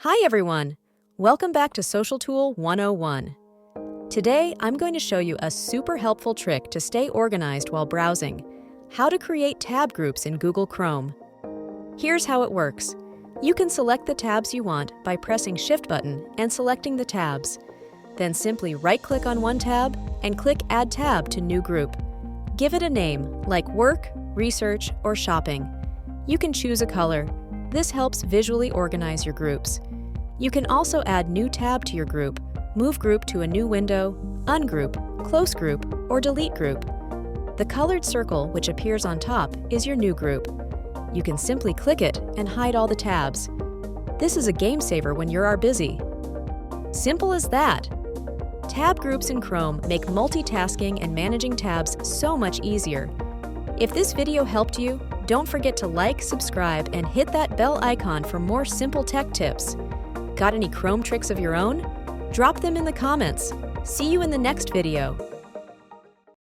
Hi everyone! Welcome back to Social Tool 101. Today, I'm going to show you a super helpful trick to stay organized while browsing: how to create tab groups in Google Chrome. Here's how it works. You can select the tabs you want by pressing Shift button and selecting the tabs. Then simply right-click on one tab and click Add Tab to New Group. Give it a name like Work, Research, or Shopping. You can choose a color. This helps visually organize your groups. You can also add new tab to your group, move group to a new window, ungroup, close group, or delete group. The colored circle, which appears on top, is your new group. You can simply click it and hide all the tabs. This is a game saver when you are busy. Simple as that! Tab groups in Chrome make multitasking and managing tabs so much easier. If this video helped you, don't forget to like, subscribe, and hit that bell icon for more simple tech tips. Got any Chrome tricks of your own? Drop them in the comments. See you in the next video.